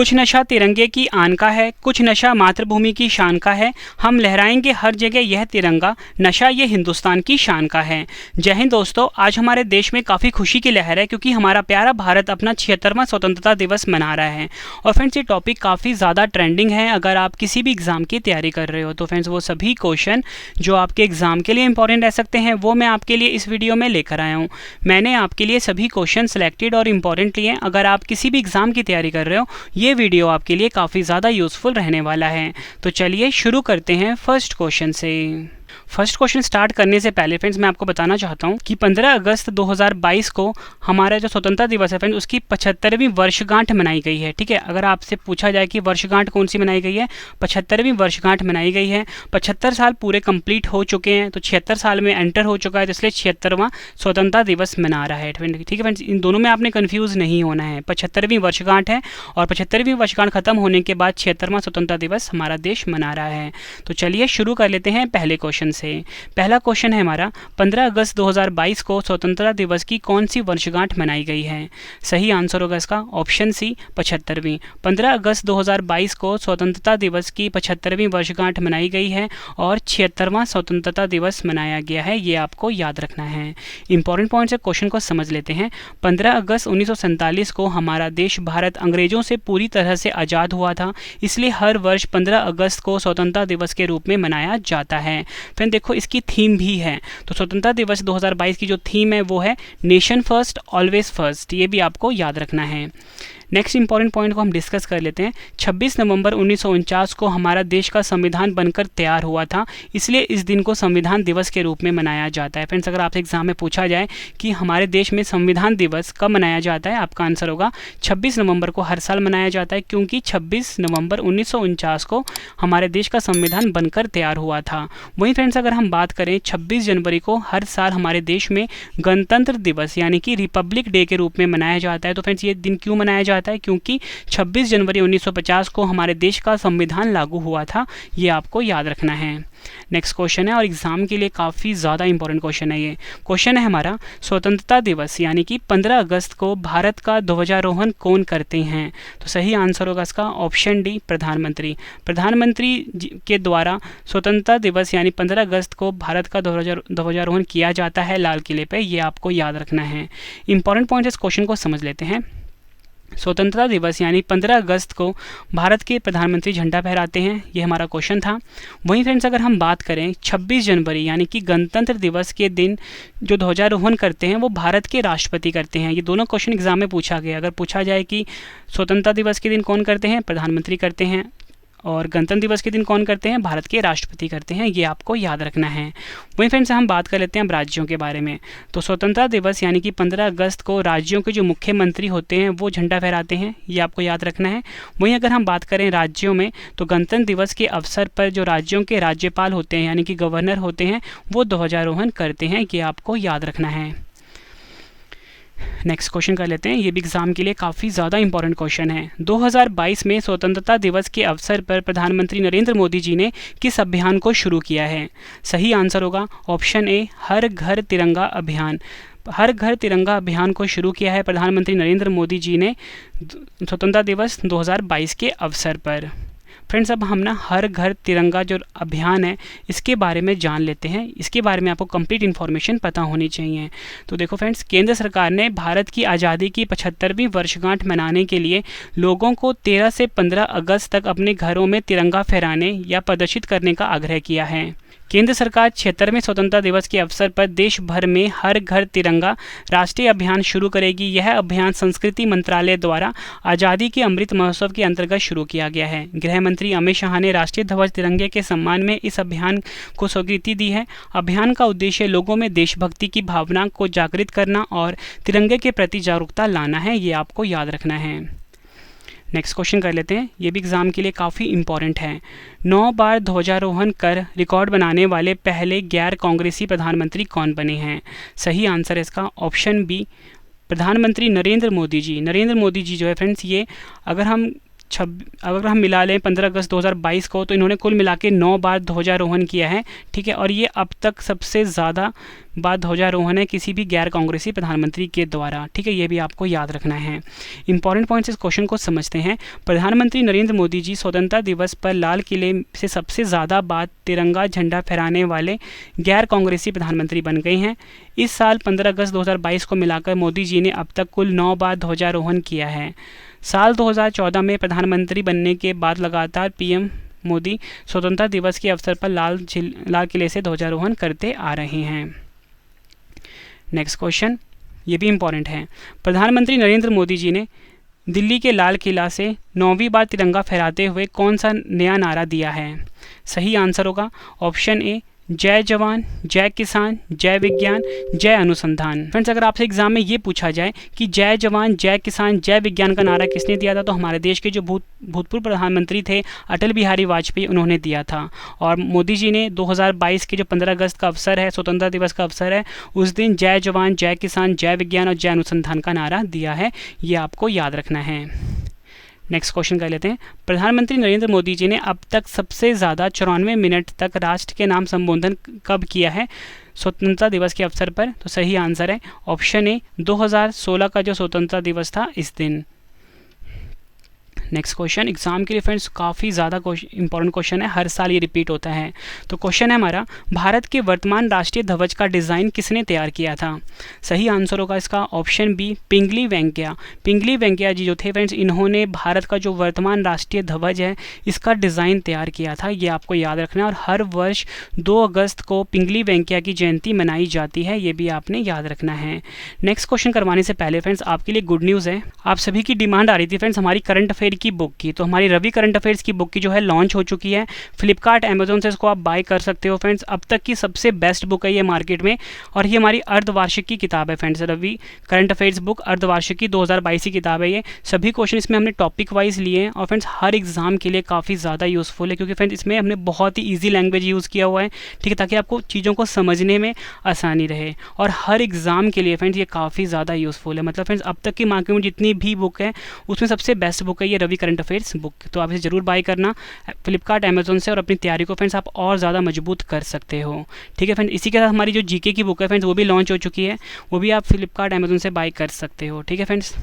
कुछ नशा तिरंगे की आन का है, कुछ नशा मातृभूमि की शान का है, हम लहराएंगे हर जगह यह तिरंगा, नशा ये हिंदुस्तान की शान का है। जय हिंद दोस्तों, आज हमारे देश में काफ़ी खुशी की लहर है क्योंकि हमारा प्यारा भारत अपना 76वां स्वतंत्रता दिवस मना रहा है। और फ्रेंड्स ये टॉपिक काफ़ी ज़्यादा ट्रेंडिंग है। अगर आप किसी भी एग्ज़ाम की तैयारी कर रहे हो तो फ्रेंड्स वो सभी क्वेश्चन जो आपके एग्ज़ाम के लिए इंपॉर्टेंट रह सकते हैं वो मैं आपके लिए इस वीडियो में लेकर आया हूँ। मैंने आपके लिए सभी क्वेश्चन सेलेक्टेड और इम्पॉर्टेंट लिए। अगर आप किसी भी एग्ज़ाम की तैयारी कर रहे हो ये वीडियो आपके लिए काफ़ी ज़्यादा यूज़फुल रहने वाला है। तो चलिए शुरू करते हैं फर्स्ट क्वेश्चन से। फर्स्ट क्वेश्चन स्टार्ट करने से पहले फ्रेंड्स मैं आपको बताना चाहता हूं कि 15 अगस्त 2022 को हमारा जो स्वतंत्रता दिवस है फ्रेंड्स उसकी 75वीं वर्षगांठ मनाई गई है। ठीक है, अगर आपसे पूछा जाए कि वर्षगांठ कौन सी मनाई गई है, 75वीं वर्षगांठ मनाई गई है। 75 साल पूरे कंप्लीट हो चुके हैं, तो 76 साल में एंटर हो चुका है, तो इसलिए 76वां स्वतंत्रता दिवस मना रहा है। ठीक है फ्रेंड्स, इन दोनों में आपने कन्फ्यूज़ नहीं होना है। 75वीं वर्षगांठ है और 75वीं वर्षगांठ खत्म होने के बाद 76वां स्वतंत्रता दिवस हमारा देश मना रहा है। तो चलिए शुरू कर लेते हैं पहले क्वेश्चन से। पहला क्वेश्चन है हमारा, 15 अगस्त 2022 को स्वतंत्रता दिवस की कौन सी वर्षगांठ मनाई गई है? सही आंसर होगा इसका ऑप्शन सी 75वीं। 15 अगस्त 2022 को स्वतंत्रता दिवस की 75वीं वर्षगांठ मनाई गई है और 76वां स्वतंत्रता दिवस मनाया गया है। ये आपको याद रखना है। इंपॉर्टेंट पॉइंट्स है, क्वेश्चन को समझ लेते हैं। 15 अगस्त 1947 को हमारा देश भारत अंग्रेजों से पूरी तरह से आज़ाद हुआ था, इसलिए हर वर्ष 15 अगस्त को स्वतंत्रता दिवस के रूप में मनाया जाता है। फिर देखो इसकी थीम भी है, तो स्वतंत्रता दिवस 2022 की जो थीम है वो है नेशन फर्स्ट ऑलवेज फर्स्ट। ये भी आपको याद रखना है। नेक्स्ट इंपॉर्टेंट पॉइंट को हम डिस्कस कर लेते हैं। 26 नवंबर 1949 को हमारा देश का संविधान बनकर तैयार हुआ था, इसलिए इस दिन को संविधान दिवस के रूप में मनाया जाता है। फ्रेंड्स अगर आपसे एग्जाम में पूछा जाए कि हमारे देश में संविधान दिवस कब मनाया जाता है, आपका आंसर होगा 26 नवंबर को हर साल मनाया जाता है, क्योंकि 26 नवंबर 1949 को हमारे देश का संविधान बनकर तैयार हुआ था। वहीं फ्रेंड्स अगर हम बात करें 26 जनवरी को हर साल हमारे देश में गणतंत्र दिवस यानी कि रिपब्लिक डे के रूप में मनाया जाता है। तो फ्रेंड्स ये दिन क्यों मनाया जाता है? क्योंकि 26 जनवरी 1950 को हमारे देश का संविधान लागू हुआ था। ये आपको याद रखना है। नेक्स्ट क्वेश्चन है और एग्जाम के लिए काफ़ी ज़्यादा इंपॉर्टेंट क्वेश्चन है। ये क्वेश्चन है हमारा, स्वतंत्रता दिवस यानी कि 15 अगस्त को भारत का ध्वजारोहण कौन करते हैं? तो सही आंसर होगा इसका ऑप्शन डी प्रधानमंत्री। प्रधानमंत्री के द्वारा स्वतंत्रता दिवस यानी 15 अगस्त को भारत का ध्वजारोहण किया जाता है लाल किले पे। ये आपको याद रखना है। इंपॉर्टेंट पॉइंट इस क्वेश्चन को समझ लेते हैं। स्वतंत्रता दिवस यानी 15 अगस्त को भारत के प्रधानमंत्री झंडा फहराते हैं, ये हमारा क्वेश्चन था। वहीं फ्रेंड्स अगर हम बात करें 26 जनवरी यानी कि गणतंत्र दिवस के दिन जो ध्वजारोहण करते हैं वो भारत के राष्ट्रपति करते हैं। ये दोनों क्वेश्चन एग्जाम में पूछा गया। अगर पूछा जाए कि स्वतंत्रता दिवस के दिन कौन करते हैं, प्रधानमंत्री करते हैं, और गणतंत्र दिवस के दिन कौन करते हैं, भारत के राष्ट्रपति करते हैं। ये आपको याद रखना है। वहीं फ्रेंड्स हम बात कर लेते हैं अब राज्यों के बारे में। तो स्वतंत्रता दिवस यानी कि 15 अगस्त को राज्यों के जो मुख्यमंत्री होते हैं वो झंडा फहराते हैं, ये आपको याद रखना है। वहीं अगर हम बात करें राज्यों में तो गणतंत्र दिवस के अवसर पर जो राज्यों के राज्यपाल होते हैं यानी कि गवर्नर होते हैं वो ध्वजारोहण करते हैं। ये आपको याद रखना है। नेक्स्ट क्वेश्चन कर लेते हैं। ये भी एग्जाम के लिए काफ़ी ज़्यादा इंपॉर्टेंट क्वेश्चन है। 2022 में स्वतंत्रता दिवस के अवसर पर प्रधानमंत्री नरेंद्र मोदी जी ने किस अभियान को शुरू किया है? सही आंसर होगा ऑप्शन ए हर घर तिरंगा अभियान। हर घर तिरंगा अभियान को शुरू किया है प्रधानमंत्री नरेंद्र मोदी जी ने स्वतंत्रता दिवस 2022 के अवसर पर। फ्रेंड्स अब हम ना हर घर तिरंगा जो अभियान है इसके बारे में जान लेते हैं। इसके बारे में आपको कंप्लीट इन्फॉर्मेशन पता होनी चाहिए। तो देखो फ्रेंड्स, केंद्र सरकार ने भारत की आज़ादी की 75वीं वर्षगांठ मनाने के लिए लोगों को 13 से 15 अगस्त तक अपने घरों में तिरंगा फहराने या प्रदर्शित करने का आग्रह किया है। केंद्र सरकार 76वें स्वतंत्रता दिवस के अवसर पर देश भर में हर घर तिरंगा राष्ट्रीय अभियान शुरू करेगी। यह अभियान संस्कृति मंत्रालय द्वारा आज़ादी के अमृत महोत्सव के अंतर्गत शुरू किया गया है। गृह मंत्री अमित शाह ने राष्ट्रीय ध्वज तिरंगे के सम्मान में इस अभियान को स्वीकृति दी है। अभियान का उद्देश्य लोगों में देशभक्ति की भावना को जागृत करना और तिरंगे के प्रति जागरूकता लाना है। ये आपको याद रखना है। नेक्स्ट क्वेश्चन कर लेते हैं। ये भी एग्जाम के लिए काफ़ी इंपॉर्टेंट है। 9 बार ध्वजारोहण कर रिकॉर्ड बनाने वाले पहले गैर कांग्रेसी प्रधानमंत्री कौन बने हैं? सही आंसर है इसका ऑप्शन बी प्रधानमंत्री नरेंद्र मोदी जी। नरेंद्र मोदी जी जो है फ्रेंड्स ये अगर हम मिला लें 15 अगस्त 2022 को तो इन्होंने कुल मिला के 9 बार ध्वजारोहण किया है। ठीक है, और ये अब तक सबसे ज़्यादा बाद ध्वजारोहण है किसी भी गैर कांग्रेसी प्रधानमंत्री के द्वारा। ठीक है, ये भी आपको याद रखना है। इंपॉर्टेंट पॉइंट्स इस क्वेश्चन को समझते हैं। प्रधानमंत्री नरेंद्र मोदी जी स्वतंत्रता दिवस पर लाल किले से सबसे ज़्यादा बार तिरंगा झंडा फहराने वाले गैर कांग्रेसी प्रधानमंत्री बन गए हैं। इस साल 15 अगस्त 2022 को मिलाकर मोदी जी ने अब तक कुल 9 बार ध्वजारोहण किया है। साल 2014 में प्रधानमंत्री बनने के बाद लगातार पीएम मोदी स्वतंत्रता दिवस के अवसर पर लाल किले से ध्वजारोहण करते आ रहे हैं। नेक्स्ट क्वेश्चन, ये भी इम्पॉर्टेंट है। प्रधानमंत्री नरेंद्र मोदी जी ने दिल्ली के लाल किला से 9वीं बार तिरंगा फहराते हुए कौन सा नया नारा दिया है? सही आंसर होगा ऑप्शन ए, जय जवान, जय किसान, जय विज्ञान, जय अनुसंधान। फ्रेंड्स, अगर आपसे एग्जाम में ये पूछा जाए कि जय जवान, जय किसान, जय विज्ञान का नारा किसने दिया था, तो हमारे देश के जो भूतपूर्व प्रधानमंत्री थे अटल बिहारी वाजपेयी, उन्होंने दिया था। और मोदी जी ने 2022 के जो 15 अगस्त का अवसर है, स्वतंत्रता दिवस का अवसर है, उस दिन जय जवान, जय किसान, जय विज्ञान और जय अनुसंधान का नारा दिया है। ये आपको याद रखना है। नेक्स्ट क्वेश्चन कर लेते हैं। प्रधानमंत्री नरेंद्र मोदी जी ने अब तक सबसे ज़्यादा 94 मिनट तक राष्ट्र के नाम संबोधन कब किया है स्वतंत्रता दिवस के अवसर पर? तो सही आंसर है ऑप्शन ए, 2016 का जो स्वतंत्रता दिवस था इस दिन। नेक्स्ट क्वेश्चन एग्जाम के लिए फ्रेंड्स काफ़ी ज़्यादा इंपॉर्टेंट क्वेश्चन है, हर साल ये रिपीट होता है। तो क्वेश्चन है हमारा, भारत के वर्तमान राष्ट्रीय ध्वज का डिज़ाइन किसने तैयार किया था? सही आंसर होगा इसका ऑप्शन बी, पिंगली वेंकैया। पिंगली वेंकैया जी जो थे फ्रेंड्स, इन्होंने भारत का जो वर्तमान राष्ट्रीय ध्वज है इसका डिज़ाइन तैयार किया था। ये आपको याद रखना है। और हर वर्ष 2 अगस्त को पिंगली वेंकैया की जयंती मनाई जाती है, ये भी आपने याद रखना है। नेक्स्ट क्वेश्चन करवाने से पहले फ्रेंड्स आपके लिए गुड न्यूज़ है। आप सभी की डिमांड आ रही थी फ्रेंड्स हमारी करंट अफेयर की बुक की, तो हमारी रवि करंट अफेयर्स की बुक की जो है लॉन्च हो चुकी है। फ्लिपकार्ट, अमेजोन से इसको आप बाय कर सकते हो फ्रेंड्स। अब तक की सबसे बेस्ट बुक है ये मार्केट में, और ये हमारी अर्धवार्षिक की किताब है friends. Ravi current affairs book अर्धवार्षिक की 2022 की किताब है ये। सभी क्वेश्चन इसमें हमने टॉपिक वाइज लिए हैं, और फ्रेंड्स हर एग्जाम के लिए काफ़ी ज़्यादा यूज़फुल है, क्योंकि फ्रेंड्स इसमें हमने बहुत ही ईजी लैंग्वेज यूज़ किया हुआ है, ठीक है, ताकि आपको चीज़ों को समझने में आसानी रहे। और हर एग्जाम के लिए फ्रेंड्स ये काफ़ी ज़्यादा यूज़फुल है। मतलब फ्रेंड्स अब तक की मार्केट में जितनी भी बुक है उसमें सबसे बेस्ट बुक है ये रवि करंट अफेयर्स बुक। तो आप इसे ज़रूर बाय करना फ्लिपकार्ट, अमेजोन से, और अपनी तैयारी को फ्रेंड्स आप और ज़्यादा मजबूत कर सकते हो। ठीक है फ्रेंड्स, इसी के साथ हमारी जो जीके की बुक है फ्रेंड्स वो भी लॉन्च हो चुकी है, वो भी आप फ्लिपकार्ट, अमेजोन से बाय कर सकते हो। ठीक है फ्रेंड्स,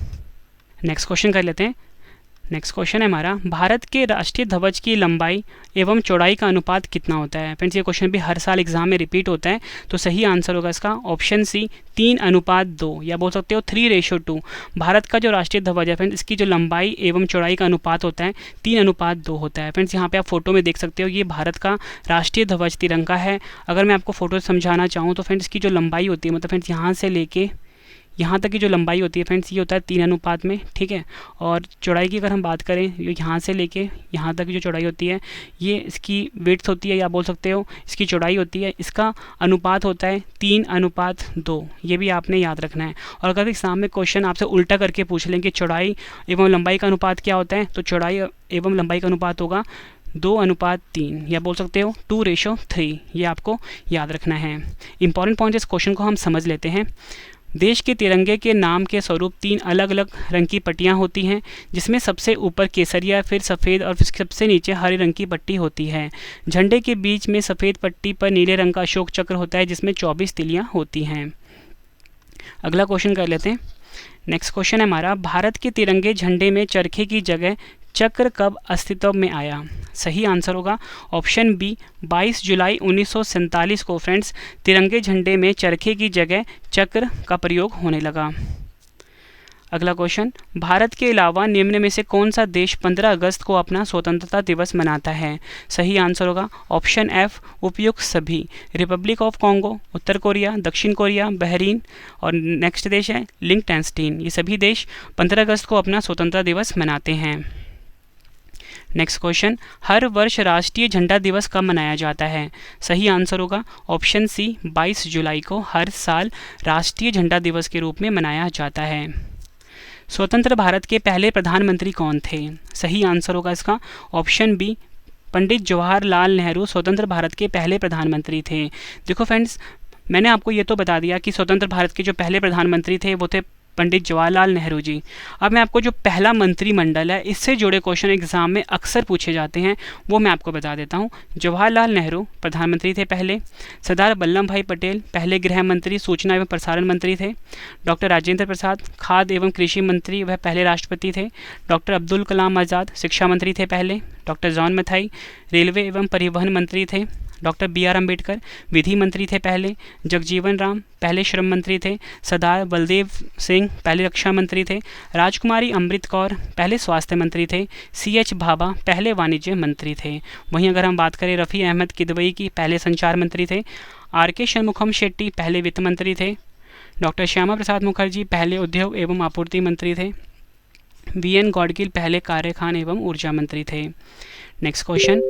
नेक्स्ट क्वेश्चन कर लेते हैं। नेक्स्ट क्वेश्चन है हमारा, भारत के राष्ट्रीय ध्वज की लंबाई एवं चौड़ाई का अनुपात कितना होता है? फ्रेंड्स ये क्वेश्चन भी हर साल एग्जाम में रिपीट होता है, तो सही आंसर होगा इसका ऑप्शन सी, 3:2, या बोल सकते हो 3:2। भारत का जो राष्ट्रीय ध्वज है फ्रेंड्स इसकी जो लंबाई एवं चौड़ाई का अनुपात होता है 3:2 होता है। फ्रेंड्स यहाँ पे आप फोटो में देख सकते हो, ये भारत का राष्ट्रीय ध्वज तिरंगा है। अगर मैं आपको फोटो समझाना चाहूँ तो फ्रेंड्स इसकी जो लंबाई होती है, मतलब फ्रेंड्स यहाँ से लेके यहाँ तक की जो लंबाई होती है फ्रेंड्स ये होता है 3:1 में, ठीक है। और चौड़ाई की अगर हम बात करें, यहाँ से लेके यहाँ तक की जो चौड़ाई होती है ये इसकी विड्थ होती है, या बोल सकते हो इसकी चौड़ाई होती है, इसका अनुपात होता है 3:2। ये भी आपने याद रखना है। और अगर एग्जाम में क्वेश्चन आपसे उल्टा करके पूछ लें कि चौड़ाई एवं लंबाई का अनुपात क्या होता है, तो चौड़ाई एवं लंबाई का अनुपात होगा 2:3, या बोल सकते हो 2:3। ये आपको याद रखना है। इंपॉर्टेंट पॉइंट इस क्वेश्चन को हम समझ लेते हैं। देश के तिरंगे के नाम के स्वरूप 3 अलग अलग रंग की पट्टियाँ होती हैं, जिसमें सबसे ऊपर केसरिया, फिर सफ़ेद और फिर सबसे नीचे हरे रंग की पट्टी होती है। झंडे के बीच में सफ़ेद पट्टी पर नीले रंग का अशोक चक्र होता है, जिसमें 24 तिलियाँ होती हैं। अगला क्वेश्चन कर लेते हैं। नेक्स्ट क्वेश्चन है हमारा, भारत के तिरंगे झंडे में चरखे की जगह चक्र कब अस्तित्व में आया? सही आंसर होगा ऑप्शन बी, 22 जुलाई 1947 को फ्रेंड्स तिरंगे झंडे में चरखे की जगह चक्र का प्रयोग होने लगा। अगला क्वेश्चन, भारत के अलावा निम्न में से कौन सा देश 15 अगस्त को अपना स्वतंत्रता दिवस मनाता है? सही आंसर होगा ऑप्शन एफ, उपयुक्त सभी। Republic of Congo, Uttar Korea, दक्षिण कोरिया, बहरीन, और नेक्स्ट देश है लिंकटेनस्टीन। ये सभी देश 15 अगस्त को अपना स्वतंत्रता दिवस मनाते हैं। नेक्स्ट क्वेश्चन, हर वर्ष राष्ट्रीय झंडा दिवस कब मनाया जाता है? सही आंसर होगा ऑप्शन सी, 22 जुलाई को हर साल राष्ट्रीय झंडा दिवस के रूप में मनाया जाता है। स्वतंत्र भारत के पहले प्रधानमंत्री कौन थे? सही आंसर होगा इसका ऑप्शन बी, पंडित जवाहरलाल नेहरू स्वतंत्र भारत के पहले प्रधानमंत्री थे। देखो फ्रेंड्स, मैंने आपको ये तो बता दिया कि स्वतंत्र भारत के जो पहले प्रधानमंत्री थे वो थे पंडित जवाहरलाल नेहरू जी। अब मैं आपको जो पहला मंत्रिमंडल है इससे जुड़े क्वेश्चन एग्जाम में अक्सर पूछे जाते हैं वो मैं आपको बता देता हूँ। जवाहरलाल नेहरू प्रधानमंत्री थे पहले। सरदार वल्लभ भाई पटेल पहले गृह मंत्री, सूचना एवं प्रसारण मंत्री थे। डॉक्टर राजेंद्र प्रसाद खाद्य एवं कृषि मंत्री, वह पहले राष्ट्रपति थे। डॉक्टर अब्दुल कलाम आज़ाद शिक्षा मंत्री थे पहले। डॉक्टर जॉन मथाई रेलवे एवं परिवहन मंत्री थे। डॉक्टर बी आर अम्बेडकर विधि मंत्री थे पहले। जगजीवन राम पहले श्रम मंत्री थे। सरदार बलदेव सिंह पहले रक्षा मंत्री थे। राजकुमारी अमृत कौर पहले स्वास्थ्य मंत्री थे। सी एच भाभा पहले वाणिज्य मंत्री थे। वहीं अगर हम बात करें रफ़ी अहमद किदवई की, पहले संचार मंत्री थे। आर के शनमुखम शेट्टी पहले वित्त मंत्री थे। डॉक्टर श्यामा प्रसाद मुखर्जी पहले उद्योग एवं आपूर्ति मंत्री थे। वी एन गॉडगिल पहले कार्यखान एवं ऊर्जा मंत्री थे। नेक्स्ट क्वेश्चन,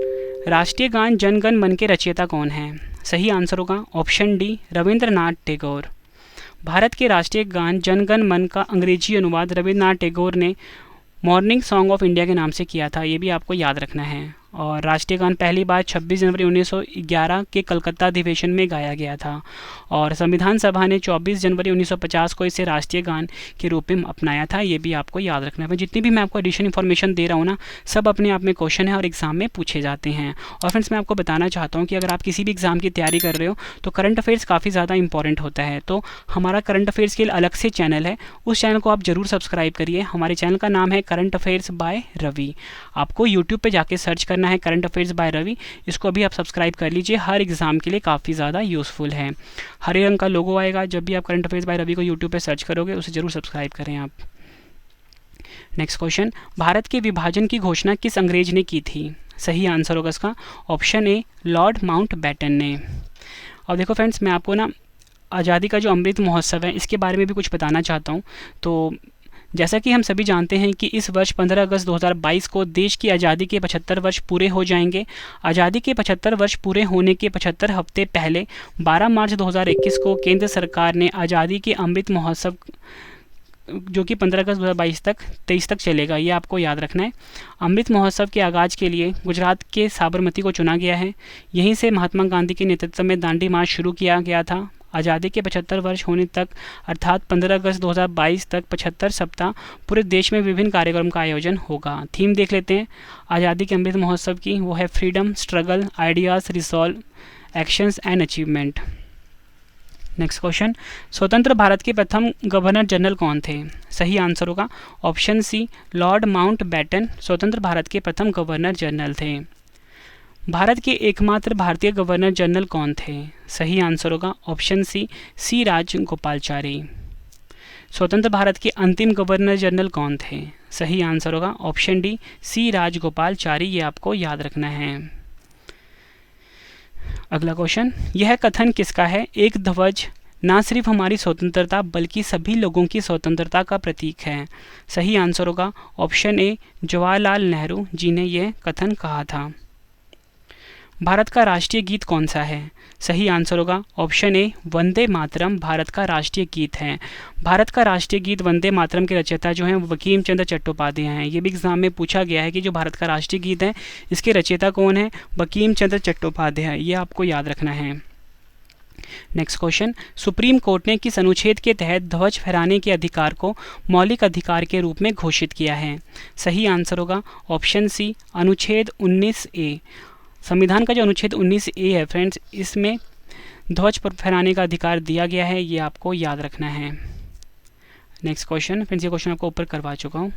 राष्ट्रीय गान जन गण मन के रचयिता कौन है? सही आंसर होगा ऑप्शन डी रविंद्रनाथ टैगोर। भारत के राष्ट्रीय गान जन गण मन का अंग्रेजी अनुवाद रविंद्रनाथ टैगोर ने मॉर्निंग सॉन्ग ऑफ इंडिया के नाम से किया था, ये भी आपको याद रखना है। और राष्ट्रीय गान पहली बार 26 जनवरी 1911 के कलकत्ता अधिवेशन में गाया गया था और संविधान सभा ने 24 जनवरी 1950 को इसे राष्ट्रीय गान के रूप में अपनाया था, ये भी आपको याद रखना है। जितनी भी मैं आपको एडिशनल इन्फॉर्मेशन दे रहा हूँ ना, सब अपने आप में क्वेश्चन है और एग्जाम में पूछे जाते हैं। और फ्रेंड्स मैं आपको बताना चाहता हूँ कि अगर आप किसी भी एग्जाम की तैयारी कर रहे हो तो करंट अफेयर्स काफ़ी ज़्यादा इंपॉर्टेंट होता है। तो हमारा करंट अफेयर्स के लिए अलग से चैनल है, उस चैनल को आप जरूर सब्सक्राइब करिए। हमारे चैनल का नाम है करंट अफेयर्स बाय रवि। आपको यूट्यूब पर जाके सर्च करना है करंट अफेयर्स बाय रवि, इसको अभी आप सब्सक्राइब कर लीजिए। हर एग्जाम के लिए काफ़ी ज़्यादा यूज़फुल है। हरे रंग का लोगो आएगा जब भी आप करंट अफेयर्स बाय रवि को यूट्यूब पे सर्च करोगे, उसे जरूर सब्सक्राइब करें आप। नेक्स्ट क्वेश्चन, भारत के विभाजन की घोषणा किस अंग्रेज ने की थी? सही आंसर होगा इसका ऑप्शन ए लॉर्ड माउंटबेटन ने। और देखो फ्रेंड्स, मैं आपको ना आज़ादी का जो अमृत महोत्सव है इसके बारे में भी कुछ बताना चाहता हूँ। तो जैसा कि हम सभी जानते हैं कि इस वर्ष 15 अगस्त 2022 को देश की आज़ादी के 75 वर्ष पूरे हो जाएंगे। आज़ादी के 75 वर्ष पूरे होने के 75 हफ्ते पहले 12 मार्च 2021 को केंद्र सरकार ने आज़ादी के अमृत महोत्सव, जो कि 15 अगस्त 2022 तक 23 तक चलेगा, ये आपको याद रखना है। अमृत महोत्सव के आगाज़ के लिए गुजरात के साबरमती को चुना गया है। यहीं से महात्मा गांधी के नेतृत्व में दांडी मार्च शुरू किया गया था। आज़ादी के 75 वर्ष होने तक अर्थात 15 अगस्त 2022 तक 75 सप्ताह पूरे देश में विभिन्न कार्यक्रम का आयोजन होगा। थीम देख लेते हैं आज़ादी के अमृत महोत्सव की, वो है freedom, struggle, ideas, resolve, actions and achievement. Next question, स्वतंत्र भारत के प्रथम गवर्नर जनरल कौन थे? सही आंसर होगा ऑप्शन सी लॉर्ड माउंटबेटन स्वतंत्र भारत के प्रथम गवर्नर जनरल थे। भारत के एकमात्र भारतीय गवर्नर जनरल कौन थे? सही आंसर होगा ऑप्शन सी राजगोपालाचारी। स्वतंत्र भारत के अंतिम गवर्नर जनरल कौन थे? सही आंसर होगा ऑप्शन डी सी राजगोपालाचारी, ये आपको याद रखना है। अगला क्वेश्चन, यह कथन किसका है? एक ध्वज ना सिर्फ हमारी स्वतंत्रता बल्कि सभी लोगों की स्वतंत्रता का प्रतीक है। सही आंसर होगा ऑप्शन ए जवाहरलाल नेहरू जी ने यह कथन कहा था। भारत का राष्ट्रीय गीत कौन सा है? सही आंसर होगा ऑप्शन ए वंदे मातरम भारत का राष्ट्रीय गीत है। भारत का राष्ट्रीय गीत वंदे मातरम के रचयिता जो हैं वो बंकिम चंद्र चट्टोपाध्याय हैं। ये भी एग्जाम में पूछा गया है कि जो भारत का राष्ट्रीय गीत है इसके रचयिता कौन है? बंकिम चंद्र चट्टोपाध्याय, ये आपको याद रखना है। नेक्स्ट क्वेश्चन, सुप्रीम कोर्ट ने किस अनुच्छेद के तहत ध्वज फहराने के अधिकार को मौलिक अधिकार के रूप में घोषित किया है? सही आंसर होगा ऑप्शन सी अनुच्छेद 19A। संविधान का जो अनुच्छेद 19A है फ्रेंड्स, इसमें ध्वज पर फहराने का अधिकार दिया गया है, ये आपको याद रखना है। नेक्स्ट क्वेश्चन, फ्रेंड्स ये क्वेश्चन आपको ऊपर करवा चुका हूँ।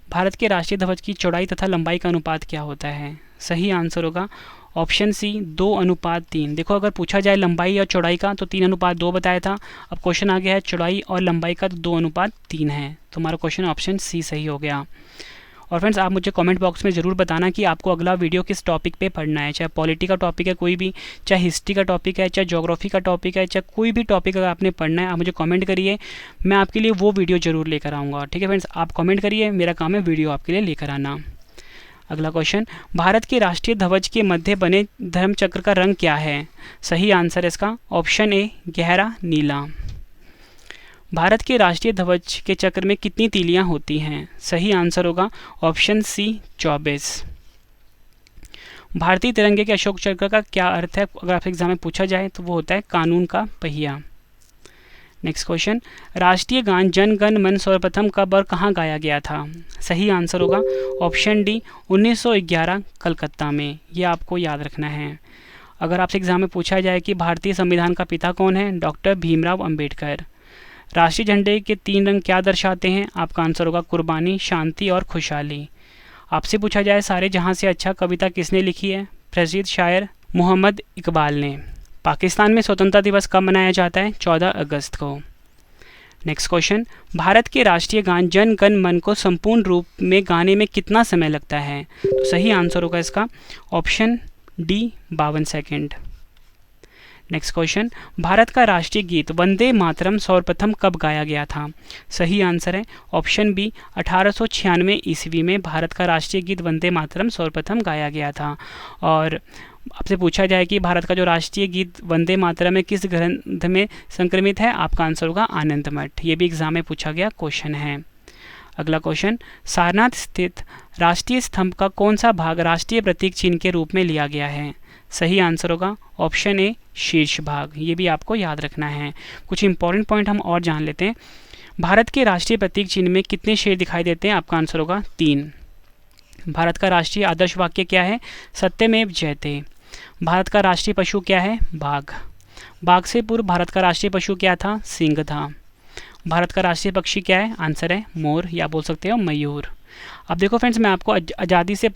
भारत के राष्ट्रीय ध्वज की चौड़ाई तथा लंबाई का अनुपात क्या होता है? सही आंसर होगा ऑप्शन सी 2:3। देखो अगर पूछा जाए लंबाई और चौड़ाई का तो 3:2 बताया था। अब क्वेश्चन आ गया है चौड़ाई और लंबाई का, तो 2:3 है। तो हमारा क्वेश्चन ऑप्शन सी सही हो गया। और फ्रेंड्स आप मुझे कमेंट बॉक्स में ज़रूर बताना कि आपको अगला वीडियो किस टॉपिक पे पढ़ना है, चाहे पॉलिटी का टॉपिक है कोई भी, चाहे हिस्ट्री का टॉपिक है, चाहे ज्योग्राफी का टॉपिक है, चाहे कोई भी टॉपिक अगर आपने पढ़ना है आप मुझे कमेंट करिए, मैं आपके लिए वो वीडियो ज़रूर लेकर आऊँगा। ठीक है फ्रेंड्स, आप कमेंट करिए, मेरा काम है वीडियो आपके लिए लेकर आना। अगला क्वेश्चन, भारत के राष्ट्रीय ध्वज के मध्य बने धर्मचक्र का रंग क्या है? सही आंसर है इसका ऑप्शन ए गहरा नीला। भारत के राष्ट्रीय ध्वज के चक्र में कितनी तीलियां होती हैं? सही आंसर होगा ऑप्शन सी 24। भारतीय तिरंगे के अशोक चक्र का क्या अर्थ है? अगर आपसे एग्जाम में पूछा जाए तो वो होता है कानून का पहिया। नेक्स्ट क्वेश्चन, राष्ट्रीय गान जन गण मन सर्वप्रथम कब और कहाँ गाया गया था? सही आंसर होगा ऑप्शन डी 1911 कलकत्ता में। ये आपको याद रखना है। अगर आपसे एग्जाम में पूछा जाए कि भारतीय संविधान का पिता कौन है? डॉक्टर भीमराव अंबेडकर। राष्ट्रीय झंडे के 3 रंग क्या दर्शाते हैं? आपका आंसर होगा कुर्बानी, शांति और खुशहाली। आपसे पूछा जाए सारे जहां से अच्छा कविता किसने लिखी है? प्रसिद्ध शायर मोहम्मद इकबाल ने। पाकिस्तान में स्वतंत्रता दिवस कब मनाया जाता है? 14 अगस्त को। नेक्स्ट क्वेश्चन, भारत के राष्ट्रीय गान जन गण मन को संपूर्ण रूप में गाने में कितना समय लगता है? तो सही आंसर होगा इसका option D 52 second. Next question, Bharat का राष्ट्रीय गीत वंदे मातरम सर्वप्रथम कब गाया गया था? सही आंसर है ऑप्शन बी 1896 ईस्वी में भारत का राष्ट्रीय गीत वंदे मातरम सर्वप्रथम गाया गया था। और आपसे पूछा जाए कि भारत का जो राष्ट्रीय गीत वंदे मातरम में किस ग्रंथ में संक्रमित है? आपका आंसर होगा आनंद मठ। ये भी एग्जाम में पूछा गया क्वेश्चन है। अगला क्वेश्चन, सारनाथ स्थित राष्ट्रीय स्तंभ का कौन सा भाग राष्ट्रीय प्रतीक चिन्ह के रूप में लिया गया है? सही आंसर होगा ऑप्शन ए शीर्ष भाग। ये भी आपको याद रखना है। कुछ इंपॉर्टेंट पॉइंट हम और जान लेते हैं। भारत के राष्ट्रीय प्रतीक चिन्ह में कितने शेर दिखाई देते हैं? आपका आंसर होगा 3। भारत का राष्ट्रीय आदर्श वाक्य क्या है? सत्यमेव जयते। भारत का राष्ट्रीय पशु क्या है? बाघ। बाघ से पूर्व भारत का राष्ट्रीय पशु क्या था? सिंह था। भारत का राष्ट्रीय पक्षी क्या है? आंसर है मोर, या बोल सकते हो मयूर। अब देखो फ्रेंड्स, मैं आपको आज़ादी से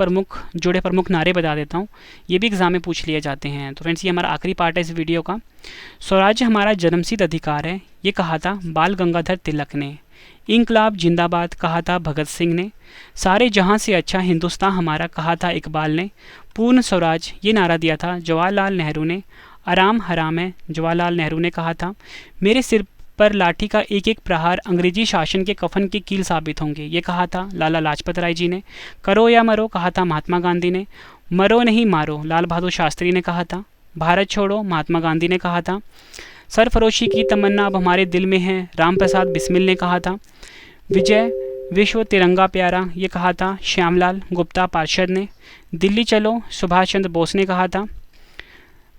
जुड़े प्रमुख नारे बता देता हूँ। ये भी एग्जाम में पूछ लिए जाते हैं। तो फ्रेंड्स, ये हमारा आखिरी पार्ट है इस वीडियो का। स्वराज्य हमारा जन्मसिद्ध अधिकार है, ये कहा था बाल गंगाधर तिलक ने। इंकलाब जिंदाबाद कहा था भगत सिंह ने। सारे जहां से अच्छा हिंदुस्तान हमारा कहा था इकबाल ने। पूर्ण स्वराज ये नारा दिया था जवाहरलाल नेहरू ने। आराम हराम है जवाहरलाल नेहरू ने कहा था। मेरे सिर पर लाठी का एक एक प्रहार अंग्रेजी शासन के कफन की कील साबित होंगे, ये कहा था लाला लाजपत राय जी ने। करो या मरो कहा था महात्मा गांधी ने। मरो नहीं मारो लाल बहादुर शास्त्री ने कहा था। भारत छोड़ो महात्मा गांधी ने कहा था। सरफरोशी की तमन्ना अब हमारे दिल में है, राम प्रसाद बिस्मिल ने कहा था। विजय विश्व तिरंगा प्यारा, ये कहा था श्यामलाल गुप्ता पार्षद ने। दिल्ली चलो सुभाष चंद्र बोस ने कहा था।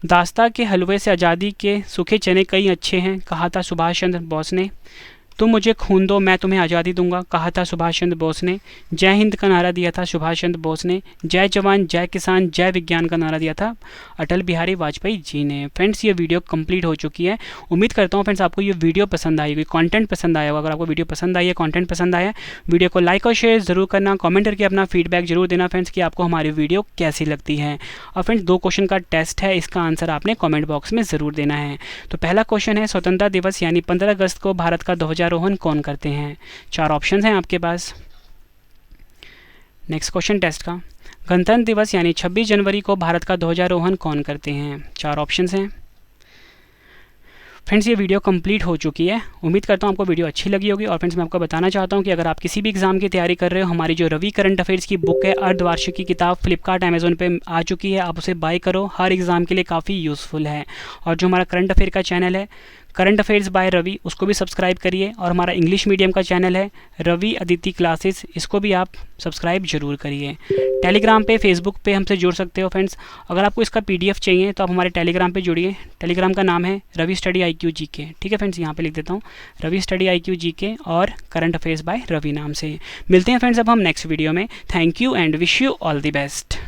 दास्ता के हलवे से आज़ादी के सूखे चने कई अच्छे हैं, कहा था सुभाष चंद्र बोस ने। तुम मुझे खून दो मैं तुम्हें आज़ादी दूंगा, कहा था सुभाष चंद्र बोस ने। जय हिंद का नारा दिया था सुभाष चंद्र बोस ने। जय जवान जय किसान जय विज्ञान का नारा दिया था अटल बिहारी वाजपेयी जी ने। फ्रेंड्स, ये वीडियो कंप्लीट हो चुकी है। उम्मीद करता हूँ फ्रेंड्स आपको ये वीडियो पसंद आई होगी, कंटेंट पसंद आया होगा। अगर आपको वीडियो पसंद आई है, कंटेंट पसंद आया, वीडियो को लाइक और शेयर जरूर करना। कॉमेंट करके अपना फीडबैक जरूर देना फ्रेंड्स कि आपको हमारी वीडियो कैसी लगती है। और फ्रेंड्स, 2 क्वेश्चन का टेस्ट है, इसका आंसर आपने कॉमेंट बॉक्स में ज़रूर देना है। तो पहला क्वेश्चन है, स्वतंत्रता दिवस यानी 15 अगस्त को भारत का ध्वजारोहण कौन करते हैं? 4 ऑप्शंस हैं आपके पास। नेक्स्ट क्वेश्चन टेस्ट का, गणतंत्र दिवस यानी 26 जनवरी को भारत का ध्वजारोहण कौन करते हैं? 4 ऑप्शंस हैं। फ्रेंड्स, ये वीडियो कंप्लीट हो चुकी है। उम्मीद करता हूँ आपको वीडियो अच्छी लगी होगी। और फ्रेंड्स, मैं आपको बताना चाहता हूँ कि अगर आप किसी भी एग्जाम की तैयारी कर रहे हो, हमारी जो रवि करंट अफेयर्स की बुक है अर्धवार्षिक की किताब फ्लिपकार्ट अमेजोन पे आ चुकी है। आप उसे बाय करो, हर एग्जाम के लिए काफ़ी यूज़फुल है। और जो हमारा करंट अफेयर का चैनल है करंट अफेयर्स बाय रवि, उसको भी सब्सक्राइब करिए। और हमारा इंग्लिश मीडियम का चैनल है रवि अदिति क्लासेस, इसको भी आप सब्सक्राइब जरूर करिए। टेलीग्राम पे फेसबुक पे हमसे जुड़ सकते हो फ्रेंड्स। अगर आपको इसका PDF चाहिए तो आप हमारे टेलीग्राम पे जुड़िए। टेलीग्राम का नाम है रवि स्टडी IQ GK। ठीक है फ्रेंड्स, यहाँ पे लिख देता हूँ रवि स्टडी IQ GK और करंट अफेयर्स बाय रवि नाम से। मिलते हैं फ्रेंड्स अब हम नेक्स्ट वीडियो में। Thank you and wish you all the best.